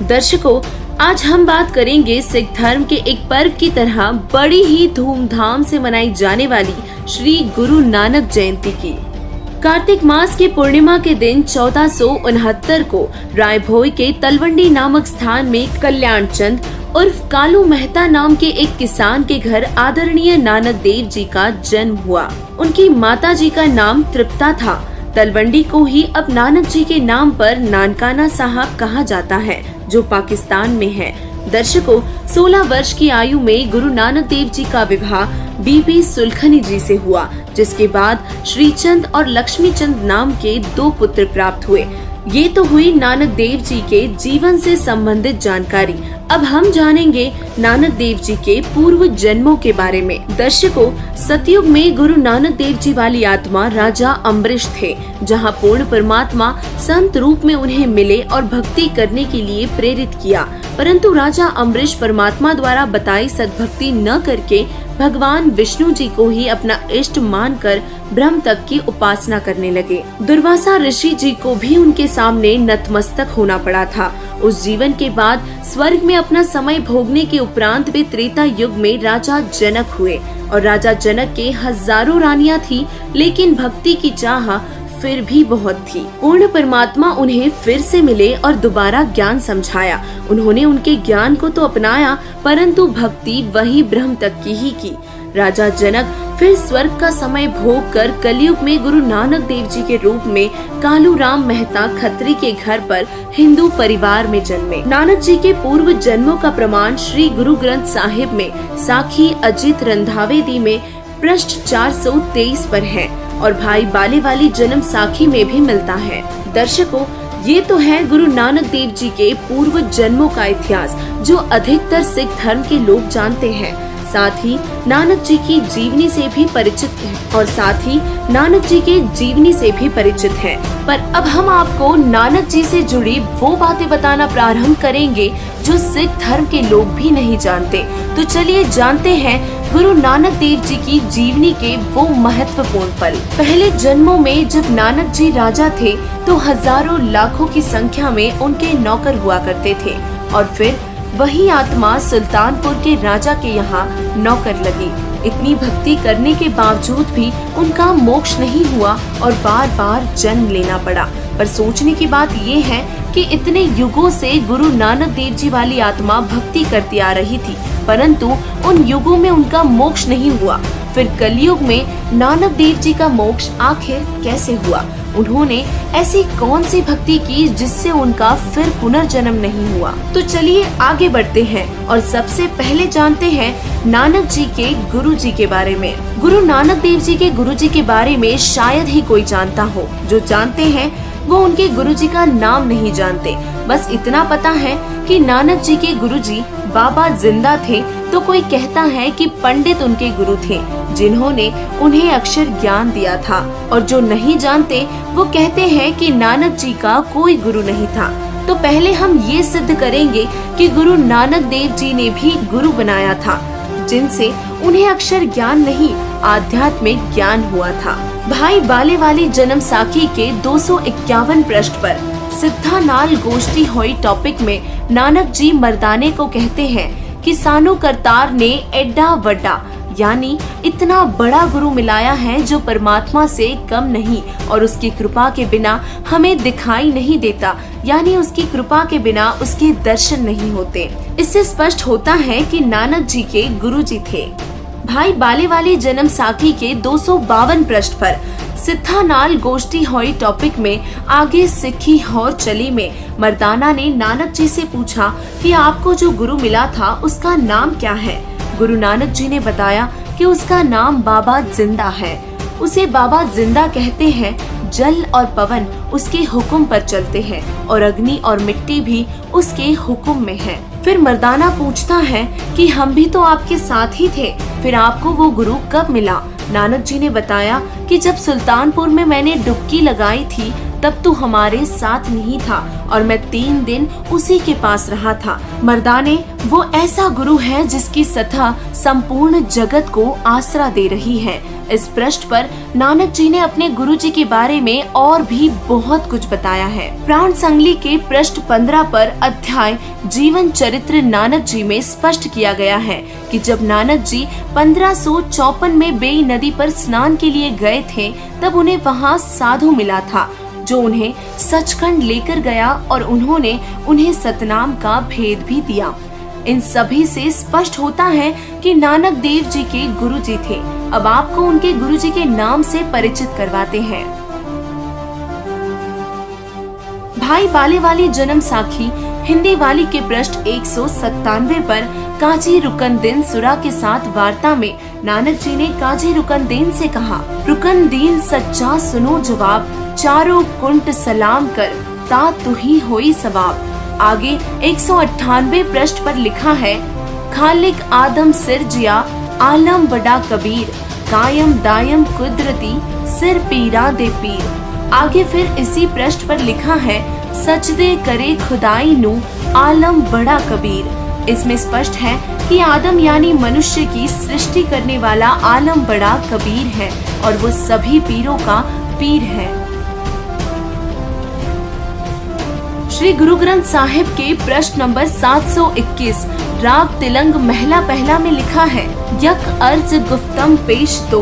दर्शकों, आज हम बात करेंगे सिख धर्म के एक पर्व की तरह बड़ी ही धूमधाम से मनाई जाने वाली श्री गुरु नानक जयंती की। कार्तिक मास के पूर्णिमा के दिन 1469 को रायभोई के तलवंडी नामक स्थान में कल्याण चंद उर्फ कालू मेहता नाम के एक किसान के घर आदरणीय नानक देव जी का जन्म हुआ। उनकी माता जी का नाम तृप्ता था। तलवंडी को ही अब नानक जी के नाम पर नानकाना साहब कहा जाता है, जो पाकिस्तान में है। दर्शकों, 16 वर्ष की आयु में गुरु नानक देव जी का विवाह बीबी सुलखनी जी से हुआ, जिसके बाद श्रीचंद और लक्ष्मी चंद नाम के 2 पुत्र प्राप्त हुए। ये तो हुई नानक देव जी के जीवन से संबंधित जानकारी। अब हम जानेंगे नानक देव जी के पूर्व जन्मों के बारे में। दर्शकों, सतयुग में गुरु नानक देव जी वाली आत्मा राजा अम्बरीश थे, जहां पूर्ण परमात्मा संत रूप में उन्हें मिले और भक्ति करने के लिए प्रेरित किया। परंतु राजा अम्बरीश परमात्मा द्वारा बताई सद्भक्ति न करके भगवान विष्णु जी को ही अपना इष्ट मानकर ब्रह्म तक की उपासना करने लगे। दुर्वासा ऋषि जी को भी उनके सामने नतमस्तक होना पड़ा था। उस जीवन के बाद स्वर्ग में अपना समय भोगने के उपरांत वे त्रेता युग में राजा जनक हुए और राजा जनक के हजारों रानियां थी, लेकिन भक्ति की चाह फिर भी बहुत थी। पूर्ण परमात्मा उन्हें फिर से मिले और दोबारा ज्ञान समझाया। उन्होंने उनके ज्ञान को तो अपनाया, परंतु भक्ति वही ब्रह्म तक की ही की। राजा जनक फिर स्वर्ग का समय भोग कर कलयुग में गुरु नानक देव जी के रूप में कालू राम मेहता खत्री के घर पर हिंदू परिवार में जन्मे। नानक जी के पूर्व जन्मों का प्रमाण श्री गुरु ग्रंथ साहिब में साखी अजित रंधावेदी में पृष्ठ 423 पर है और भाई बाले वाली जन्म साखी में भी मिलता है। दर्शकों, ये तो है गुरु नानक देव जी के पूर्व जन्मों का इतिहास, जो अधिकतर सिख धर्म के लोग जानते हैं। साथ ही नानक जी की जीवनी से भी परिचित हैं। पर अब हम आपको नानक जी से जुड़ी वो बातें बताना प्रारंभ करेंगे जो सिख धर्म के लोग भी नहीं जानते। तो चलिए जानते हैं गुरु नानक देव जी की जीवनी के वो महत्वपूर्ण पल। पहले जन्मों में जब नानक जी राजा थे तो हजारों लाखों की संख्या में उनके नौकर हुआ करते थे और फिर वही आत्मा सुल्तानपुर के राजा के यहाँ नौकर लगी। इतनी भक्ति करने के बावजूद भी उनका मोक्ष नहीं हुआ और बार बार जन्म लेना पड़ा। पर सोचने की बात ये है कि इतने युगों से गुरु नानक देव जी वाली आत्मा भक्ति करती आ रही थी, परंतु उन युगों में उनका मोक्ष नहीं हुआ। फिर कलयुग में नानक देव जी का मोक्ष आखिर कैसे हुआ? उन्होंने ऐसी कौन सी भक्ति की जिससे उनका फिर पुनर्जन्म नहीं हुआ? तो चलिए आगे बढ़ते हैं और सबसे पहले जानते हैं नानक जी के गुरु जी के बारे में। गुरु नानक देव जी के गुरु जी के बारे में शायद ही कोई जानता हो। जो जानते हैं वो उनके गुरु जी का नाम नहीं जानते। बस इतना पता है कि नानक जी के गुरु जी बाबा जिंदा थे, तो कोई कहता है कि पंडित उनके गुरु थे जिन्होंने उन्हें अक्षर ज्ञान दिया था, और जो नहीं जानते वो कहते हैं कि नानक जी का कोई गुरु नहीं था। तो पहले हम ये सिद्ध करेंगे कि गुरु नानक देव जी ने भी गुरु बनाया था, जिनसे उन्हें अक्षर ज्ञान नहीं आध्यात्मिक ज्ञान हुआ था। भाई बाले वाली जन्म साखी के 251 पृष्ठ पर सिद्धा नाल गोष्ठी होई टॉपिक में नानक जी मर्दाने को कहते हैं कि सानू करतार ने एड्डा वड्डा यानी इतना बड़ा गुरु मिलाया है जो परमात्मा से कम नहीं और उसकी कृपा के बिना हमें दिखाई नहीं देता, यानी उसकी कृपा के बिना उसके दर्शन नहीं होते। इससे स्पष्ट होता है कि नानक जी के गुरु जी थे। भाई बाले वाली जन्म साखी के 252 पृष्ठ पर सिद्धा नाल गोष्ठी होई टॉपिक में आगे सिक्खी और चली में मर्दाना ने नानक जी से पूछा कि आपको जो गुरु मिला था उसका नाम क्या है? गुरु नानक जी ने बताया कि उसका नाम बाबा जिंदा है। उसे बाबा जिंदा कहते हैं। जल और पवन उसके हुक्म पर चलते हैं और अग्नि और मिट्टी भी उसके हुक्म में है। फिर मर्दाना पूछता है कि हम भी तो आपके साथ ही थे, फिर आपको वो गुरु कब मिला? नानक जी ने बताया कि जब सुल्तानपुर में मैंने डुबकी लगाई थी तब तू हमारे साथ नहीं था और मैं 3 दिन उसी के पास रहा था। मर्दाने, वो ऐसा गुरु है जिसकी सत्ता संपूर्ण जगत को आसरा दे रही है। इस पृष्ठ पर नानक जी ने अपने गुरुजी के बारे में और भी बहुत कुछ बताया है। प्राण संगली के पृष्ठ 15 पर अध्याय जीवन चरित्र नानक जी में स्पष्ट किया गया है कि जब नानक जी 1554 में बेई नदी पर स्नान के लिए गए थे, तब उन्हें वहाँ साधु मिला था जो उन्हें सचखंड लेकर गया और उन्होंने उन्हें सतनाम का भेद भी दिया। इन सभी से स्पष्ट होता है कि नानक देव जी के गुरु जी थे। अब आपको उनके गुरु जी के नाम से परिचित करवाते हैं। भाई बाले वाली जन्म साखी हिंदी वाली के पृष्ठ 197 पर काजी रुकनदीन सुरा के साथ वार्ता में नानक जी ने काजी रुकनदीन से कहा, रुकनदीन सच्चा सुनो जवाब, चारों कुंट सलाम कर ता तु ही होई सवाब। आगे 198 पृष्ठ पर लिखा है, खालिक आदम सिर जिया आलम बड़ा कबीर, कायम दायम कुदरती सिर पीरा दे पीर। आगे फिर इसी पृष्ठ पर लिखा है, सजदे करे खुदाई नु आलम बड़ा कबीर। इसमें स्पष्ट है कि आदम यानी मनुष्य की सृष्टि करने वाला आलम बड़ा कबीर है और वो सभी पीरों का पीर है। श्री गुरु ग्रंथ साहिब के प्रश्न नंबर 721 राग तिलंग महला पहला में लिखा है, यक अर्ज गुफ्तम पेश तो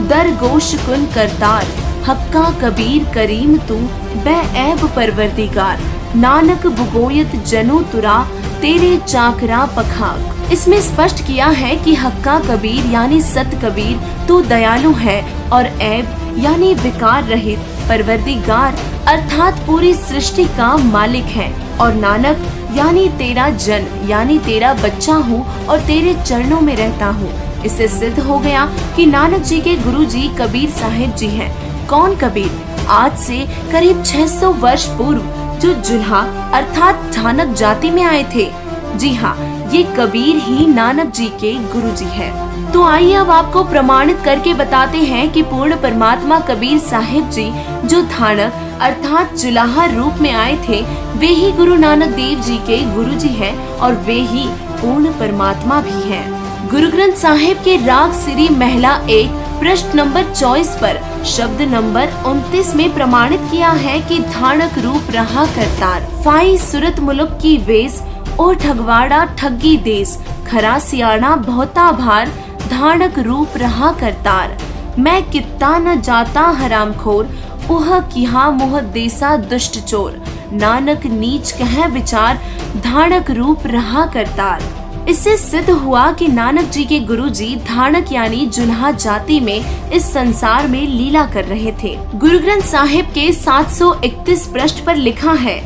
दर गोश कुन करतार, हक्का कबीर करीम तू बै ऐब परवरदिगार, नानक बुगोयत जनो तुरा तेरे चाकरा पखाक। इसमें स्पष्ट किया है कि हक्का कबीर यानी सत कबीर तू दयालु है और ऐब यानी विकार रहित परवरदिगार अर्थात पूरी सृष्टि का मालिक है, और नानक यानी तेरा जन यानी तेरा बच्चा हूँ और तेरे चरणों में रहता हूँ। इससे सिद्ध हो गया कि नानक जी के गुरु जी कबीर साहिब जी हैं। कौन कबीर? आज से करीब 600 वर्ष पूर्व जो जुल्हा अर्थात ढानक जाति में आए थे। जी हाँ, ये कबीर ही नानक जी के गुरु जी है। तो आइए अब आपको प्रमाणित करके बताते हैं कि पूर्ण परमात्मा कबीर साहिब जी जो ढानक अर्थात जुलाहा रूप में आए थे, वे ही गुरु नानक देव जी के गुरु जी हैं और वे ही पूर्ण परमात्मा भी हैं। गुरु ग्रंथ साहिब के राग सिरी महला 1 पृष्ठ नंबर 24 पर शब्द नंबर 29 में प्रमाणित किया है कि ढानक रूप रहा करतार, फाई सुरत मुलुक की वेश ओ ठगवाड़ा ठगी देश, खरा सियाना बहुता भार, ढानक रूप रहा करतार। मैं कित्ता न जाता हरामखोर, उह किहा मुह देसा दुष्ट चोर, नानक नीच कह विचार, ढानक रूप रहा करतार। इससे सिद्ध हुआ कि नानक जी के गुरु जी ढानक यानी जुल्हा जाति में इस संसार में लीला कर रहे थे। गुरु ग्रंथ साहिब के 731 पृष्ठ पर लिखा है,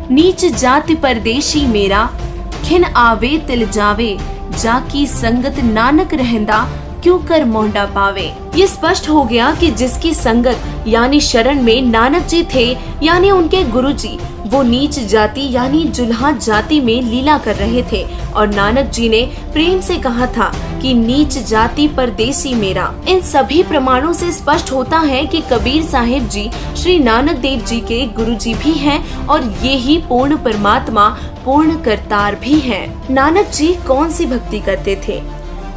नीच जाति परदेशी मेरा, खिन आवे तिल जावे, जाकी संगत नानक रहंदा, क्यों कर मोंडा पावे। ये स्पष्ट हो गया कि जिसकी संगत यानी शरण में नानक जी थे यानी उनके गुरुजी, वो नीच जाति यानी जुल्हा जाति में लीला कर रहे थे और नानक जी ने प्रेम से कहा था कि नीच जाति परदेसी मेरा। इन सभी प्रमाणों से स्पष्ट होता है कि कबीर साहिब जी श्री नानक देव जी के गुरुजी भी हैं और ये ही पूर्ण परमात्मा पूर्ण करतार भी हैं। नानक जी कौन सी भक्ति करते थे?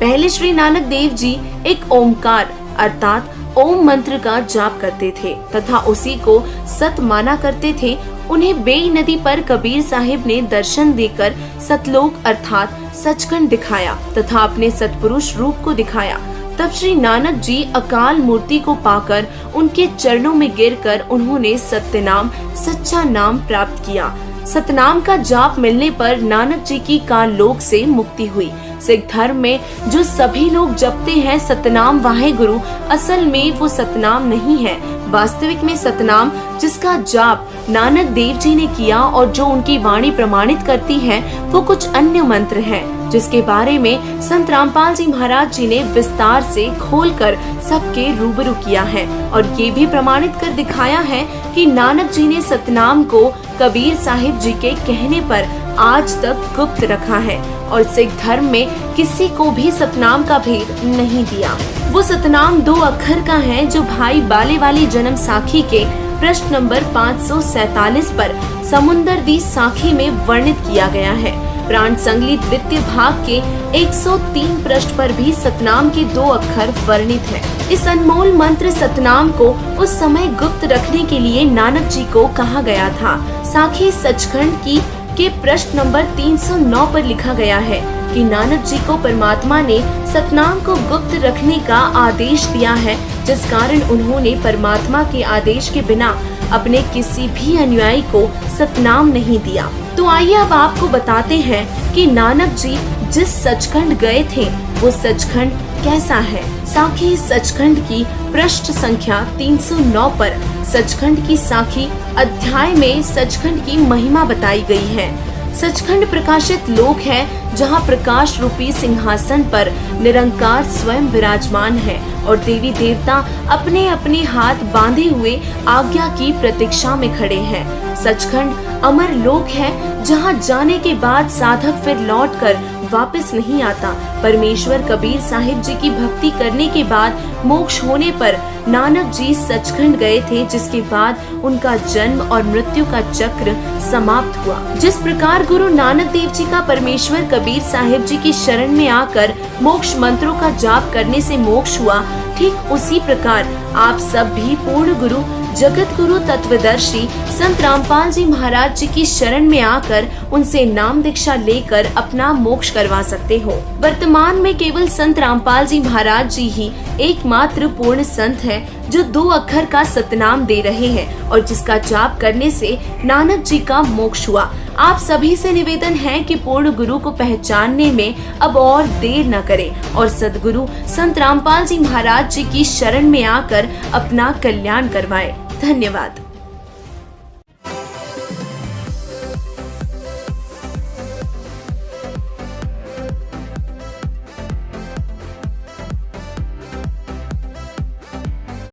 पहले श्री नानक देव जी एक ओमकार अर्थात ओम मंत्र का जाप करते थे तथा उसी को सत माना करते थे। उन्हें बेई नदी पर कबीर साहिब ने दर्शन देकर सतलोक अर्थात सचखंड दिखाया तथा अपने सतपुरुष रूप को दिखाया। तब श्री नानक जी अकाल मूर्ति को पाकर उनके चरणों में गिरकर उन्होंने सत्य नाम सच्चा नाम प्राप्त किया। सतनाम का जाप मिलने पर नानक जी की काल लोक से मुक्ति हुई। सिख धर्म में जो सभी लोग जपते हैं सतनाम वाहे गुरु, असल में वो सतनाम नहीं है। वास्तविक में सतनाम जिसका जाप नानक देव जी ने किया और जो उनकी वाणी प्रमाणित करती है, वो कुछ अन्य मंत्र हैं, जिसके बारे में संत रामपाल जी महाराज जी ने विस्तार से खोलकर सबके रूबरू किया है और ये भी प्रमाणित कर दिखाया है कि नानक जी ने सतनाम को कबीर साहिब जी के कहने पर आज तक गुप्त रखा है और सिख धर्म में किसी को भी सतनाम का भेद नहीं दिया। वो सतनाम 2 अक्षर का है जो भाई बाले वाली जन्म साखी के प्रश्न नंबर 547 पर समुंदर दी साखी में वर्णित किया गया है। प्राण संगली द्वितीय भाग के 103 पृष्ठ पर भी सतनाम के 2 अक्षर वर्णित हैं। इस अनमोल मंत्र सतनाम को उस समय गुप्त रखने के लिए नानक जी को कहा गया था। साखी सचखंड की के प्रश्न नंबर 309 पर लिखा गया है कि नानक जी को परमात्मा ने सतनाम को गुप्त रखने का आदेश दिया है, जिस कारण उन्होंने परमात्मा के आदेश के बिना अपने किसी भी अनुयायी को सतनाम नहीं दिया। तो आइए अब आपको बताते हैं कि नानक जी जिस सचखंड गए थे वो सचखंड कैसा है। साखी सचखंड की पृष्ठ संख्या 309 पर सचखंड की साखी अध्याय में सचखंड की महिमा बताई गई है। सचखंड प्रकाशित लोक है जहाँ प्रकाश रूपी सिंहासन पर निरंकार स्वयं विराजमान है और देवी देवता अपने अपने हाथ बांधे हुए आज्ञा की प्रतीक्षा में खड़े हैं। सचखंड अमर लोक है जहाँ जाने के बाद साधक फिर लौटकर वापस नहीं आता। परमेश्वर कबीर साहिब जी की भक्ति करने के बाद मोक्ष होने पर नानक जी सचखंड गए थे, जिसके बाद उनका जन्म और मृत्यु का चक्र समाप्त हुआ। जिस प्रकार गुरु नानक देव जी का परमेश्वर कबीर साहिब जी की शरण में आकर मोक्ष मंत्रों का जाप करने से मोक्ष हुआ, ठीक उसी प्रकार आप सब भी पूर्ण गुरु जगत गुरु तत्वदर्शी संत रामपाल जी महाराज जी की शरण में आकर उनसे नाम दीक्षा लेकर अपना मोक्ष करवा सकते हो। वर्तमान में केवल संत रामपाल जी महाराज जी ही एकमात्र पूर्ण संत हैं जो 2 अक्षर का सतनाम दे रहे हैं और जिसका जाप करने से नानक जी का मोक्ष हुआ। आप सभी से निवेदन है कि पूर्ण गुरु को पहचानने में अब और देर न करें और सदगुरु संत रामपाल जी महाराज जी की शरण में आकर अपना कल्याण करवाएं। धन्यवाद।